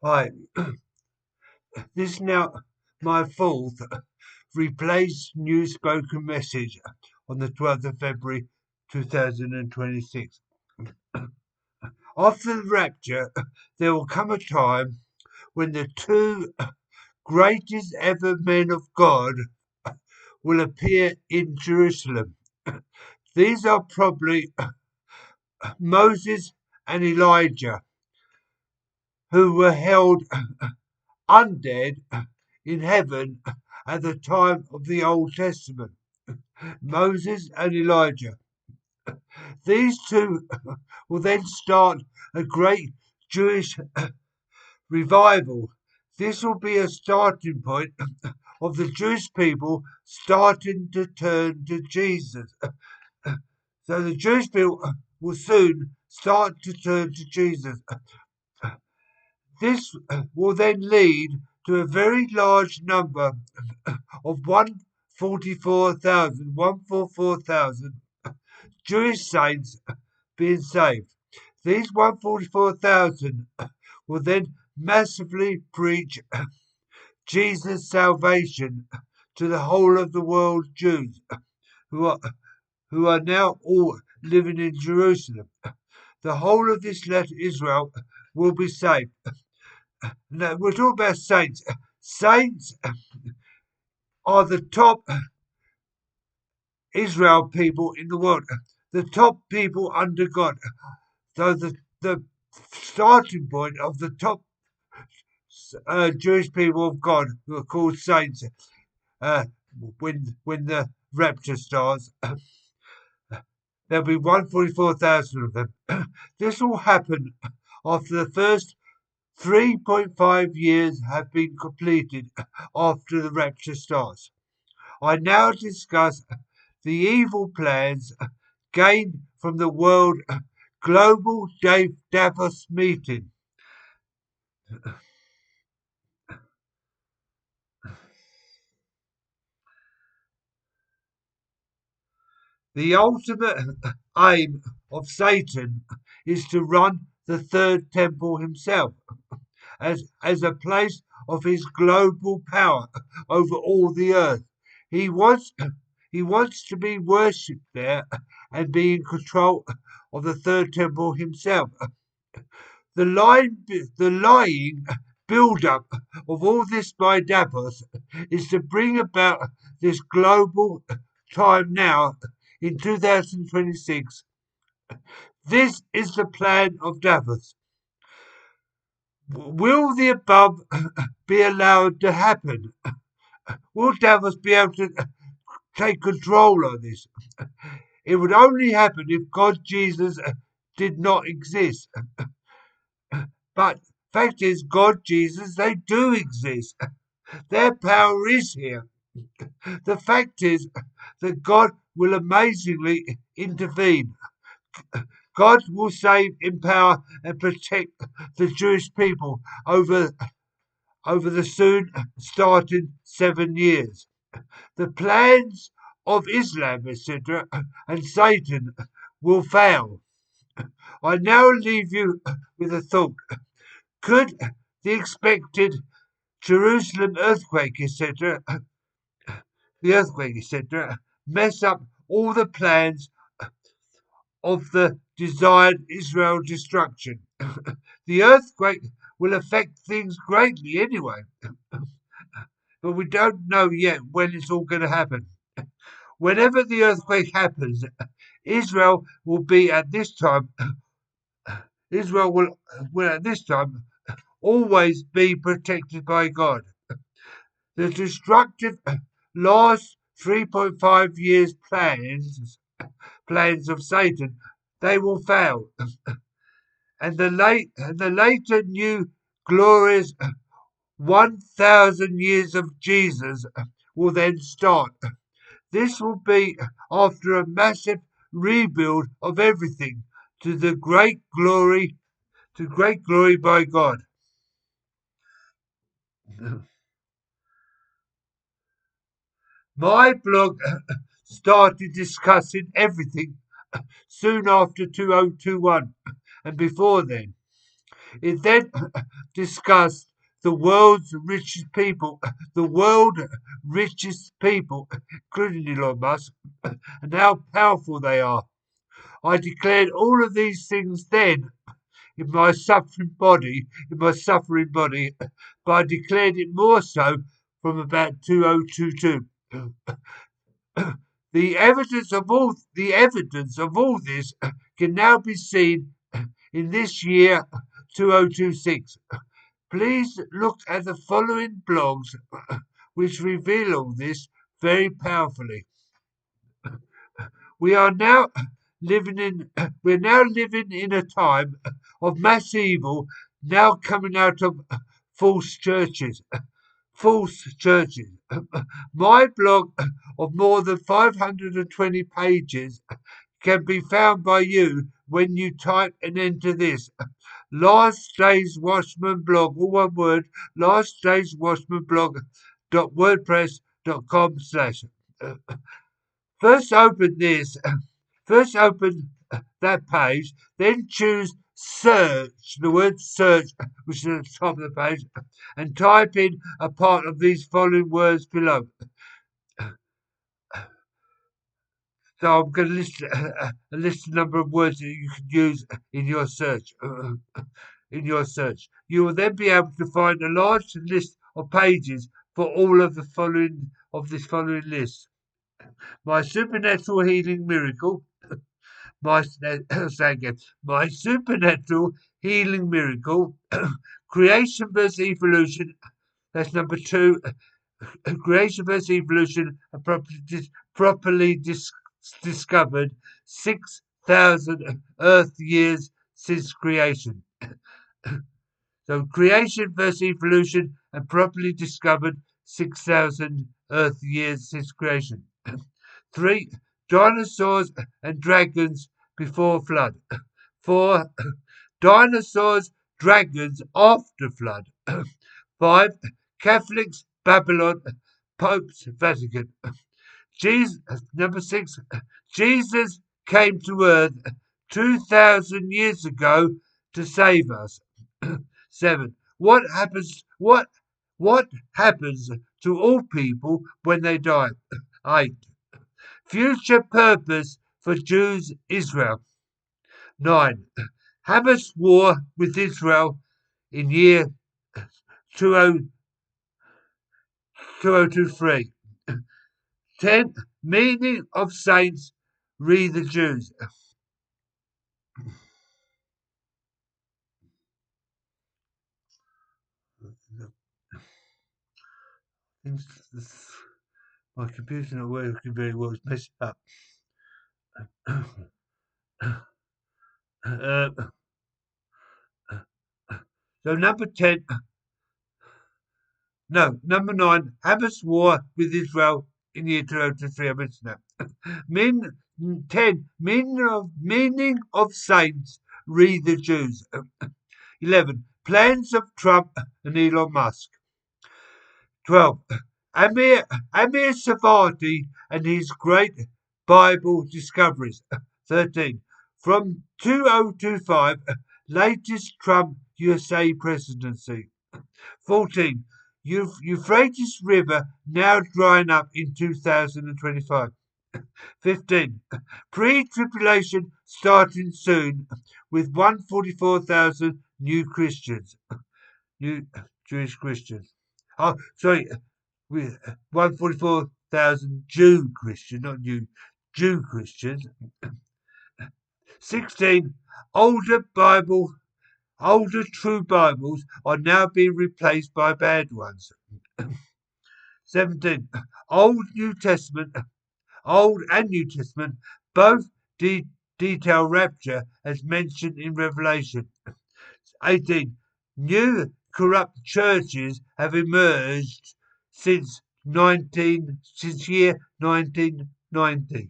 Hi, this is now my fourth replaced new spoken message on the 12th of February 2026. After the rapture, there will come a time when the two greatest ever men of God will appear in Jerusalem. These are probably Moses and Elijah, who were held undead in heaven at the time of the Old Testament. Moses and Elijah. These two will then start a great Jewish revival. This will be a starting point of the Jewish people starting to turn to Jesus. So the Jewish people will soon start to turn to Jesus. This will then lead to a very large number of 144,000 Jewish saints being saved. These 144,000 will then massively preach Jesus' salvation to the whole of the world Jews who are who are now all living in Jerusalem. The whole of this latter Israel will be saved. Now we're talking about saints. Saints are the top Israel people in the world, the top people under God. So the starting point of the top Jewish people of God, who are called saints, uh, when the rapture starts, there'll be 144,000 of them. This will happen after the first 3.5 years have been completed after the rapture starts. I now discuss the evil plans gained from the World Global Davos meeting. The ultimate aim of Satan is to run the third temple himself as a place of his global power over all the earth. He wants he wants to be worshipped there and be in control of the third temple himself. The lying build-up of all this by Davos is to bring about this global time now in 2026. This is the plan of Davos. Will the above be allowed to happen? Will Davos be able to take control of this? It would only happen if God Jesus did not exist. But fact is, God Jesus, they do exist. Their power is here. The fact is that God will amazingly intervene. God will save, empower, and protect the Jewish people over the soon starting 7 years. The plans of Islam, etc., and Satan will fail. I now leave you with a thought. Could the expected Jerusalem earthquake, etc., mess up all the plans of the desired Israel destruction? The earthquake will affect things greatly anyway, but we don't know yet when it's all going to happen. Whenever the earthquake happens, Israel will be at this time. Israel will at this time always be protected by God. The destructive last 3.5 years plans of Satan, they will fail, and the later new glorious 1,000 years of Jesus will then start. This will be after a massive rebuild of everything to great glory by God. My blog started discussing everything soon after 2021 and before then. It then discussed the world's richest people, the world richest people, including Elon Musk, and how powerful they are. I declared all of these things then in my suffering body, but I declared it more so from about 2022. The evidence of all this can now be seen in this year 2026. Please look at the following blogs which reveal all this very powerfully. We are now we're now living in a time of mass evil now coming out of false churches. False churches. My blog of more than 520 pages can be found by you when you type and enter this. Last Day's Watchman blog, all one word, Last Day's Watchman blog.wordpress.com/. First open this, first open that page, then choose search, the word search, which is at the top of the page, and type in a part of these following words below. So I'm going to list a number of words that you can use in your search. You will then be able to find a large list of pages for all of this following list. My supernatural healing miracle. My my supernatural healing miracle. Creation versus evolution. That's number 2. Creation versus evolution, properly discovered 6,000 Earth years since creation. So creation versus evolution and properly discovered 6,000 Earth years since creation. 3. Dinosaurs and dragons before flood. 4. Dinosaurs, dragons after flood. 5. Catholics, Babylon, Popes, Vatican. Number 6. Jesus came to earth 2,000 years ago to save us. 7. What happens to all people when they die? 8. Future purpose for Jews Israel. 9. Hamas war with Israel in year 2023. 10. Meaning of saints, read the Jews. My computer's not working very well, it's messed up. So number 10, no, number 9, Hamas war with Israel in year 2023. I mentioned that. 10, meaning of saints, read the Jews. 11, plans of Trump and Elon Musk. 12, Amir Savardi and his great Bible discoveries. 13, from 2025, latest Trump USA presidency. 14, Euphrates River now drying up in 2025. 15, pre-tribulation starting soon with 144,000 new Christians. New Jewish Christians. Oh, sorry, 144,000 Jew Christians, not new Jew Christians. 16, older true Bibles are now being replaced by bad ones. 17, Old and New Testament both detail rapture as mentioned in Revelation. 18, new corrupt churches have emerged since year 1990.